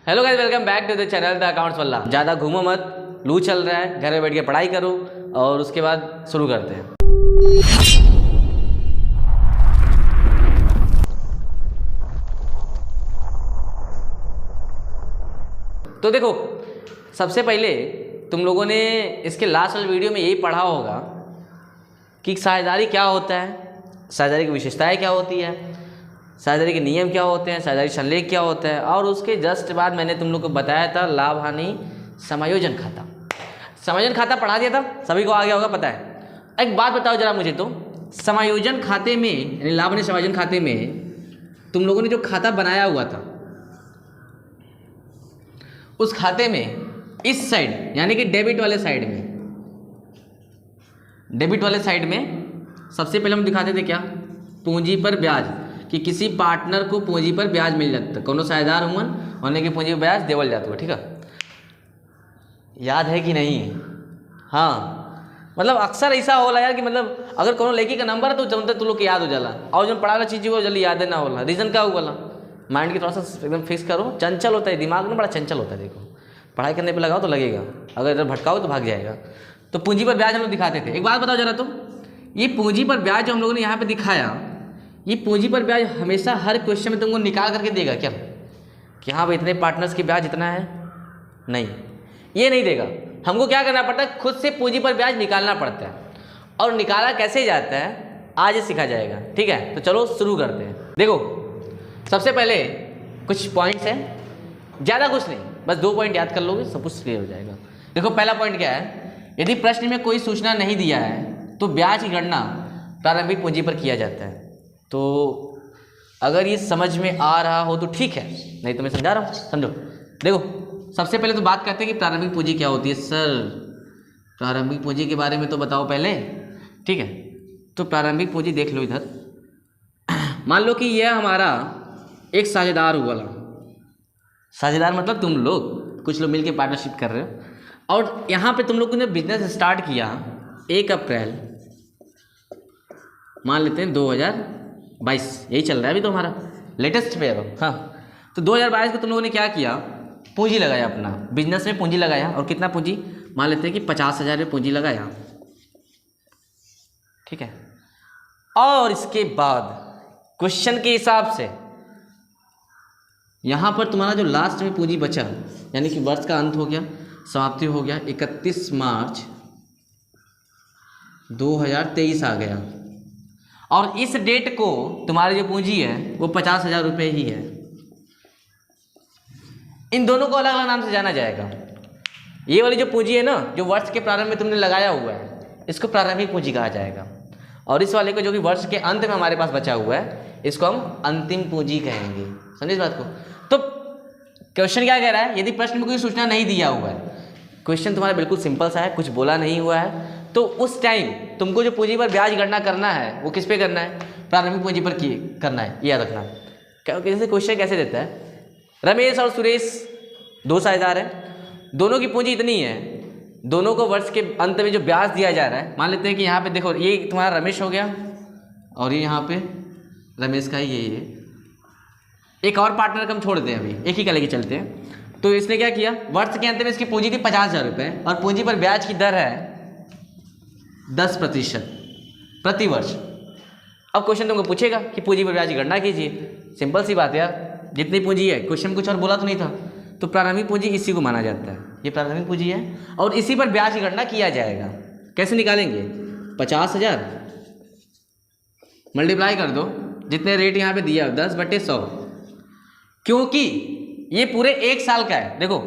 Hello guys, welcome back to the channel the accounts वल्ला। ज़्यादा घूमो मत, लू चल रहा है, घर में बैठ के पढ़ाई करो और उसके बाद शुरू करते हैं। तो देखो, सबसे पहले तुम लोगों ने इसके लास्ट वाले वीडियो में यही पढ़ा होगा कि साझेदारी क्या होता है, साझेदारी की विशेषताएं क्या होती है, साझेदारी के नियम क्या होते हैं, साझेदारी संलेख क्या होता है, और उसके जस्ट बाद मैंने तुम लोग को बताया था लाभ हानि समायोजन खाता। समायोजन खाता पढ़ा दिया था, सभी को आ गया होगा, पता है। एक बात बताओ जरा मुझे, तो समायोजन खाते में यानी लाभ हानि समायोजन खाते में तुम लोगों ने जो खाता बनाया हुआ था, उस खाते में इस साइड यानी कि डेबिट वाले साइड में सबसे पहले हम दिखाते थे क्या, पूंजी पर ब्याज, कि किसी पार्टनर को पूंजी पर ब्याज मिल जाता है, कोनो साझेदार हुमन होने की पूंजी पर ब्याज देवल जाता है। ठीक है, याद है कि नहीं? हाँ, मतलब अक्सर ऐसा होला यार कि मतलब अगर कोनो लड़की का नंबर है तो जब तक तुम लोग को याद हो जाला, और जब पढ़ा चीज़ वो जल्दी याद ना होला। रीज़न क्या हुआ? माइंड की थोड़ा सा एकदम फिक्स करो, चंचल होता है दिमाग में, बड़ा चंचल होता है। देखो, पढ़ाई करने पे लगाओ तो लगेगा, अगर इधर भटकाओ तो भाग जाएगा। तो पूंजी पर ब्याज हम लोग दिखाते थे। एक बात बताओ जरा, तुम ये पूंजी पर ब्याज जो हम लोगों ने यहाँ पे दिखाया, ये पूंजी पर ब्याज हमेशा हर क्वेश्चन में तुमको निकाल करके देगा क्या कि हाँ भाई इतने पार्टनर्स की ब्याज इतना है? नहीं, ये नहीं देगा। हमको क्या करना पड़ता है, खुद से पूंजी पर ब्याज निकालना पड़ता है, और निकाला कैसे जाता है आज सीखा जाएगा। ठीक है, तो चलो शुरू करते हैं। देखो, सबसे पहले कुछ पॉइंट्स हैं, ज़्यादा कुछ नहीं, बस 2 पॉइंट याद कर लोगे, सब कुछ क्लियर हो जाएगा। देखो, पहला पॉइंट क्या है, यदि प्रश्न में कोई सूचना नहीं दिया है तो ब्याज की गणना प्रारंभिक पूंजी पर किया जाता है। तो अगर ये समझ में आ रहा हो तो ठीक है, नहीं तो मैं समझा रहा हूँ, समझो। देखो, सबसे पहले तो बात करते हैं कि प्रारंभिक पूंजी क्या होती है। सर, प्रारंभिक पूंजी के बारे में तो बताओ पहले। ठीक है, तो प्रारंभिक पूंजी देख लो इधर। मान लो कि यह हमारा एक साझेदार हुआ, साझेदार मतलब तुम लोग, कुछ लोग मिलके पार्टनरशिप कर रहे हो, और यहाँ पे तुम लोगों ने बिजनेस स्टार्ट किया 1 अप्रैल मान लेते हैं 2022, यही चल रहा है अभी तो हमारा लेटेस्ट पे है। हाँ, तो 2022 को तुम लोगों ने क्या किया, पूंजी लगाया, अपना बिजनेस में पूंजी लगाया। और कितना पूंजी? मान लेते हैं कि 50,000 रुपये पूंजी लगाया। ठीक है, और इसके बाद क्वेश्चन के हिसाब से यहाँ पर तुम्हारा जो लास्ट में पूंजी बचा, यानी कि वर्ष का अंत हो गया, समाप्ति हो गया, 31 मार्च 2023 आ गया, और इस डेट को तुम्हारी जो पूंजी है वो 50,000 रुपये ही है। इन दोनों को अलग अलग नाम से जाना जाएगा। ये वाली जो पूंजी है ना, जो वर्ष के प्रारंभ में तुमने लगाया हुआ है, इसको प्रारंभिक पूंजी कहा जाएगा। और इस वाले को जो कि वर्ष के अंत में हमारे पास बचा हुआ है, इसको हम अंतिम पूंजी कहेंगे। समझे इस बात को? तो क्वेश्चन क्या कह रहा है, यदि प्रश्न में कोई सूचना नहीं दिया हुआ है, क्वेश्चन तुम्हारा बिल्कुल सिंपल सा है, कुछ बोला नहीं हुआ है, तो उस टाइम तुमको जो पूंजी पर ब्याज गणना करना है वो किस पे करना है? प्रारंभिक पूंजी पर करना है, याद रखना। जैसे क्वेश्चन कैसे देता है, रमेश और सुरेश 2 साझेदार हैं, दोनों की पूंजी इतनी है, दोनों को वर्ष के अंत में जो ब्याज दिया जा रहा है, मान लेते हैं कि यहाँ पे देखो, ये तुम्हारा रमेश हो गया और ये यहाँ पे रमेश का ही यही है। एक और पार्टनर को हम छोड़ दें, अभी एक ही का लेके चलते हैं। तो इसने क्या किया, वर्ष के अंत में इसकी पूंजी थी 50,000 रुपये, और पूंजी पर ब्याज की दर है 10% प्रति वर्ष। अब क्वेश्चन तुमको पूछेगा कि पूंजी पर ब्याज की गणना कीजिए। सिंपल सी बात है यार, जितनी पूंजी है, क्वेश्चन कुछ और बोला तो नहीं था, तो प्रारंभिक पूंजी इसी को माना जाता है। ये प्रारंभिक पूंजी है, और इसी पर ब्याज की गणना किया जाएगा। कैसे निकालेंगे? 50,000 मल्टीप्लाई कर दो, जितने रेट यहाँ पे दिया 10/100, क्योंकि ये पूरे 1 साल का है। देखो,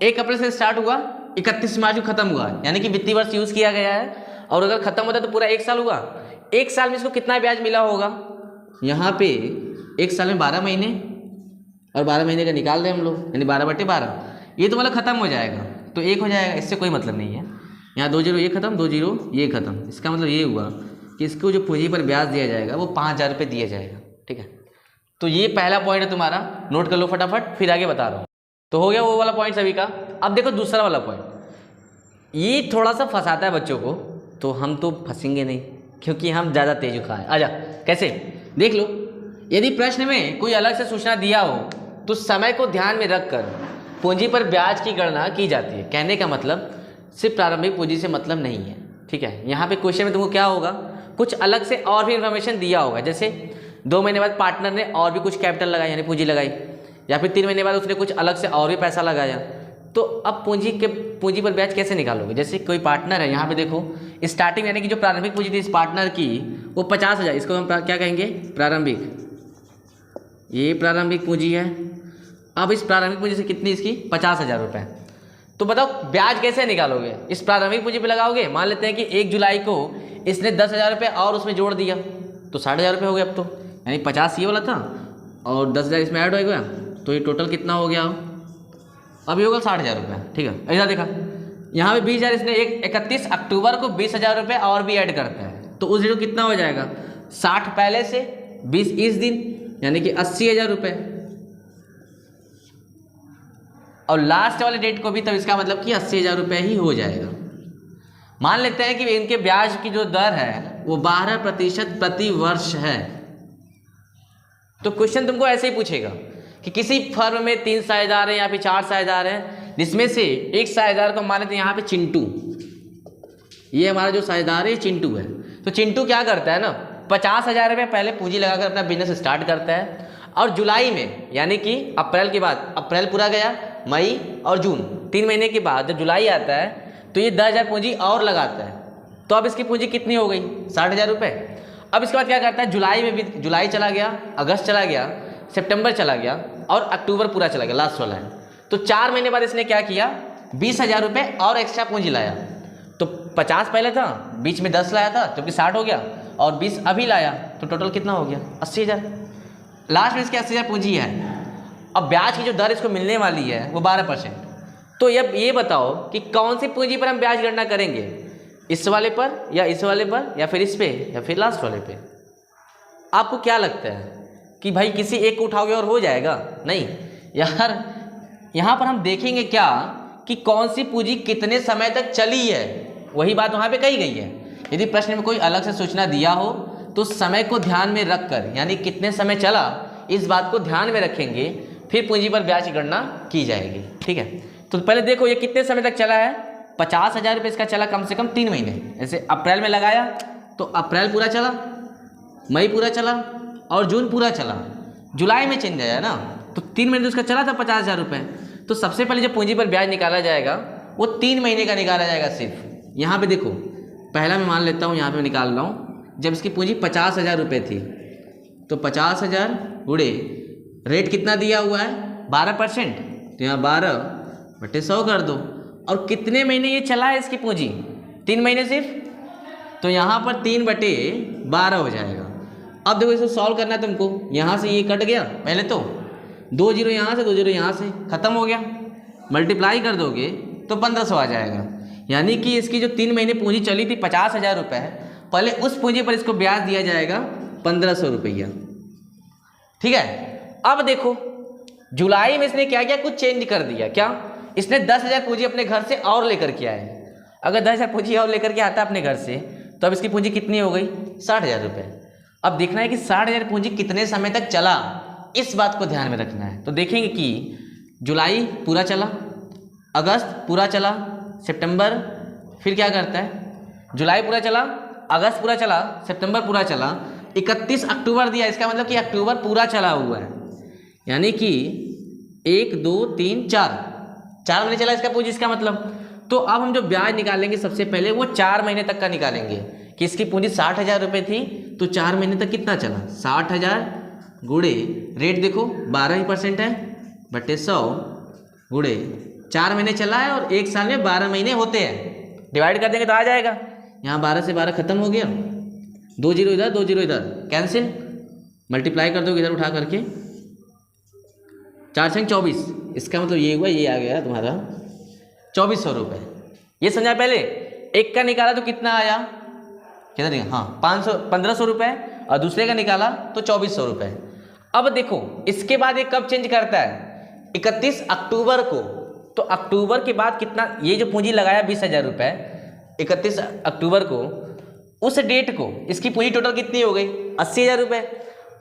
1 अप्रैल से स्टार्ट हुआ, 31 मार्च को खत्म हुआ, यानी कि वित्तीय वर्ष यूज किया गया है, और अगर खत्म होता है तो पूरा 1 साल हुआ। 1 साल में इसको कितना ब्याज मिला होगा? यहाँ पे 1 साल में 12 महीने, और 12 महीने का निकाल रहे हम लोग, यानी 12/12, ये तो मतलब खत्म हो जाएगा, तो 1 हो जाएगा। इससे कोई मतलब नहीं है, यहाँ 2 0 ये खत्म, 2 0 ये खत्म। इसका मतलब ये हुआ कि इसको जो पूंजी पर ब्याज दिया जाएगा वो 5,000 रुपये दिया जाएगा। ठीक है, तो ये पहला पॉइंट है तुम्हारा, नोट कर लो फटाफट, फिर आगे बता रहा हूँ। तो हो गया वो वाला पॉइंट सभी का। अब देखो दूसरा वाला पॉइंट, ये थोड़ा सा फंसाता है बच्चों को, तो हम तो फंसेंगे नहीं क्योंकि हम ज़्यादा तेज उखा है। आजा, कैसे देख लो, यदि प्रश्न में कोई अलग से सूचना दिया हो तो समय को ध्यान में रखकर पूंजी पर ब्याज की गणना की जाती है। कहने का मतलब सिर्फ प्रारंभिक पूंजी से मतलब नहीं है, ठीक है। यहाँ पे क्वेश्चन में तुमको क्या होगा, कुछ अलग से और भी इन्फॉर्मेशन दिया होगा, जैसे 2 महीने बाद पार्टनर ने और भी कुछ कैपिटल लगाया यानी पूंजी लगाई, या फिर 3 महीने बाद उसने कुछ अलग से और भी पैसा लगाया। तो अब पूंजी पर ब्याज कैसे निकालोगे? जैसे कोई पार्टनर है, यहाँ पे देखो स्टार्टिंग यानी कि जो प्रारंभिक पूंजी थी इस पार्टनर की वो 50,000, इसको हम क्या कहेंगे, प्रारंभिक। ये प्रारंभिक पूंजी है। अब इस प्रारंभिक पूंजी से कितनी इसकी 50,000 रुपये। तो बताओ ब्याज कैसे निकालोगे? इस प्रारंभिक पूंजी पे लगाओगे। मान लेते हैं कि 1 जुलाई को इसने 10,000 रुपये और उसमें जोड़ दिया तो 60,000 रुपये हो गए। अब तो यानी 50 ये वाला था और 10,000 इसमें ऐड हो गया, तो ये टोटल कितना हो गया? अभी होगा 60,000 रुपये, ठीक है। ऐसा देखा यहाँ पे 20,000 इसने 31 अक्टूबर को 20,000 रुपये और भी ऐड करता है, तो उस दिन कितना हो जाएगा? 60 पहले से 20 इस दिन, यानी कि 80,000 रुपये, और लास्ट वाले डेट को भी, तब इसका मतलब कि 80,000 रुपये ही हो जाएगा। मान लेते हैं कि इनके ब्याज की जो दर है वो 12% प्रति वर्ष है। तो क्वेश्चन तुमको ऐसे ही पूछेगा कि किसी फर्म में 3 साझेदार हैं या फिर 4 साझेदार हैं, जिसमें से एक साझेदार को मान लेते हैं यहाँ पे चिंटू, ये हमारा जो साझेदार है चिंटू है। तो चिंटू क्या करता है ना, 50,000 रुपये पहले पूंजी लगाकर अपना बिजनेस स्टार्ट करता है, और जुलाई में यानी कि अप्रैल के बाद, अप्रैल पूरा गया, मई और जून 3 महीने के बाद जब जुलाई आता है तो ये 10,000 पूंजी और लगाता है। तो अब इसकी पूंजी कितनी हो गई? 60,000 रुपये। अब इसके बाद क्या करता है, जुलाई में भी, जुलाई चला गया, अगस्त चला गया, सितंबर चला गया और अक्टूबर पूरा चला गया, लास्ट वाला है। तो 4 महीने बाद इसने क्या किया, 20,000 रुपये और एक्स्ट्रा पूंजी लाया। तो 50 पहले था, बीच में 10 लाया था तो 60 हो गया, और 20 अभी लाया, तो टोटल कितना हो गया? 80,000। लास्ट में इसकी 80,000 पूंजी है। अब ब्याज की जो दर इसको मिलने वाली है वो 12%। तो ये बताओ कि कौन सी पूंजी पर हम ब्याज गणना करेंगे, इस वाले पर या इस वाले पर या फिर इस पे या फिर लास्ट वाले पे? आपको क्या लगता है कि भाई किसी एक को उठाओगे और हो जाएगा? नहीं यार, यहाँ पर हम देखेंगे क्या कि कौन सी पूंजी कितने समय तक चली है, वही बात वहाँ पे कही गई है। यदि प्रश्न में कोई अलग से सूचना दिया हो तो समय को ध्यान में रखकर, यानी कितने समय चला, इस बात को ध्यान में रखेंगे, फिर पूंजी पर ब्याज की गणना की जाएगी, ठीक है। तो पहले देखो ये कितने समय तक चला है, 50,000 रुपये इसका चला कम से कम 3 महीने। जैसे अप्रैल में लगाया तो अप्रैल पूरा चला, मई पूरा चला और जून पूरा चला, जुलाई में चेंज आया ना, तो 3 महीने तो उसका चला था 50,000 रुपये। तो सबसे पहले जो पूंजी पर ब्याज निकाला जाएगा वो 3 महीने का निकाला जाएगा सिर्फ। यहाँ पे देखो, पहला मैं मान लेता हूँ, यहाँ पे निकाल रहा हूँ, जब इसकी पूंजी 50,000 रुपये थी तो 50,000 गुणे रेट कितना दिया हुआ है, 12%, तो यहाँ 12/100 कर दो। और कितने महीने ये चला है इसकी पूंजी? 3 महीने सिर्फ, तो यहाँ पर 3/12 हो जाएगा। अब देखो इसको सॉल्व करना है तुमको, यहाँ से ये कट गया, पहले तो 2 जीरो यहाँ से, 2 जीरो यहाँ से, खत्म हो गया। मल्टीप्लाई कर दोगे तो 1500 आ जाएगा। यानी कि इसकी जो 3 महीने पूंजी चली थी 50,000 रुपये, पहले उस पूंजी पर इसको ब्याज दिया जाएगा 1500 रुपया, ठीक है। अब देखो जुलाई में इसने क्या किया, कुछ चेंज कर दिया। क्या? इसने 10,000 पूंजी अपने घर से और लेकर के आए। अगर 10,000 पूंजी और लेकर के आता अपने घर से तो अब इसकी पूंजी कितनी हो गई? 60,000 रुपये। अब देखना है कि 60,000 पूंजी कितने समय तक चला, इस बात को ध्यान में रखना है। तो देखेंगे कि जुलाई पूरा चला, अगस्त पूरा चला, सितंबर, फिर क्या करता है, जुलाई पूरा चला, अगस्त पूरा चला, सितंबर पूरा चला, 31 अक्टूबर दिया, इसका मतलब कि अक्टूबर पूरा चला हुआ है। यानी कि 1 2 3 4 महीने चला इसका पूंजी, इसका मतलब। तो अब हम जो ब्याज निकालेंगे सबसे पहले वो 4 महीने तक का निकालेंगे कि इसकी पूंजी 60,000 रुपये थी, तो 4 महीने तक कितना चला, 60,000 गुणे रेट देखो 12% है, बटे 100 गुणे 4 महीने चला है, और 1 साल में 12 महीने होते हैं। डिवाइड कर देंगे तो आ जाएगा। यहाँ 12 से 12 खत्म हो गया, 2 जीरो इधर 2 जीरो इधर कैंसिल, मल्टीप्लाई कर दो इधर उठा करके, 4 छंग 24, इसका मतलब ये हुआ, ये आ गया तुम्हारा 2400 रुपये। ये समझा पहले। एक का निकाला तो कितना आया, कितना दिया, हाँ 1500 रुपये, और दूसरे का निकाला तो 2400 रुपये। अब देखो इसके बाद ये कब चेंज करता है, 31 अक्टूबर को। तो अक्टूबर के बाद कितना, ये जो पूंजी लगाया 20,000 रुपये 31 अक्टूबर को, उस डेट को इसकी पूंजी टोटल कितनी हो गई, 80,000 रुपये।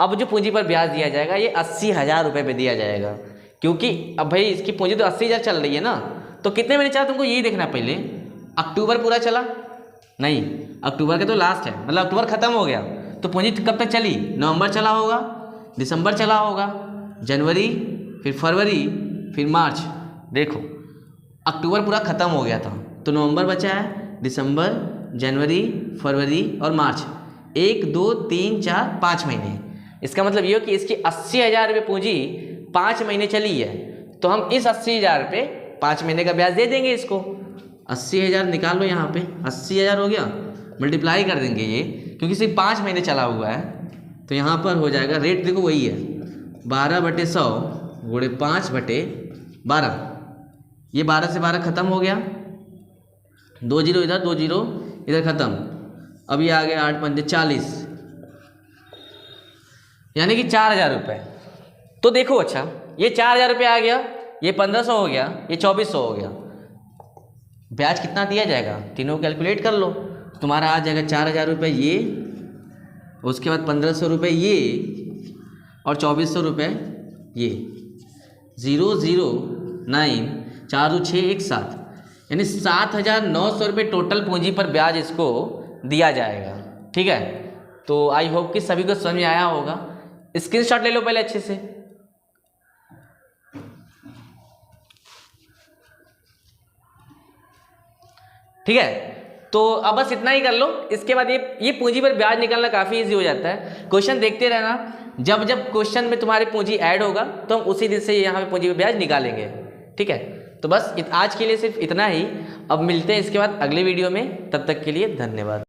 अब जो पूंजी पर ब्याज दिया जाएगा ये 80,000 रुपये पे दिया जाएगा। क्योंकि अब भाई इसकी पूंजी तो 80,000 चल रही है ना, तो कितने महीने चला तुमको यही देखना है पहले। अक्टूबर पूरा चला नहीं, अक्टूबर का तो लास्ट है, मतलब अक्टूबर खत्म हो गया, तो पूंजी कब तक चली, नवंबर चला होगा, दिसंबर चला होगा, जनवरी, फिर फरवरी, फिर मार्च। देखो अक्टूबर पूरा खत्म हो गया था, तो नवंबर बचा है, दिसंबर, जनवरी, फरवरी और मार्च, 1 2 3 4 5 महीने। इसका मतलब ये हो कि इसकी 80,000 रुपये पूंजी 5 महीने चली है, तो हम इस 80,000 पे 5 महीने का ब्याज दे देंगे इसको। 80,000 निकाल लो यहाँ पे, 80,000 हो गया, मल्टीप्लाई कर देंगे ये, क्योंकि सिर्फ 5 महीने चला हुआ है, तो यहाँ पर हो जाएगा रेट, देखो वही है 12/100 गुणे 5/12। ये 12 से 12 खत्म हो गया, 2 जीरो इधर 2 जीरो इधर खत्म, अब ये आ गया 8 पंजे 40, यानी कि 4,000 रुपये। तो देखो अच्छा, ये 4,000 रुपये आ गया, ये 1,500 हो गया, ये 2,400 हो गया, ब्याज कितना दिया जाएगा, तीनों कैलकुलेट कर लो, तुम्हारा आ जाएगा 4,000 रुपये ये, उसके बाद 1,500 रुपये ये और 2,400 रुपये ये, 0 0 9 4 2 6 1 7, यानी 7,900 रुपये टोटल पूंजी पर ब्याज इसको दिया जाएगा। ठीक है, तो आई होप कि सभी को समझ में आया होगा। स्क्रीनशॉट ले लो पहले अच्छे से। ठीक है, तो अब बस इतना ही कर लो, इसके बाद ये पूंजी पर ब्याज निकालना काफ़ी इजी हो जाता है। क्वेश्चन देखते रहना, जब जब क्वेश्चन में तुम्हारी पूंजी ऐड होगा तो हम उसी दिन से यहाँ पे पूंजी पर ब्याज निकालेंगे। ठीक है, तो बस आज के लिए सिर्फ इतना ही, अब मिलते हैं इसके बाद अगले वीडियो में, तब तक के लिए धन्यवाद।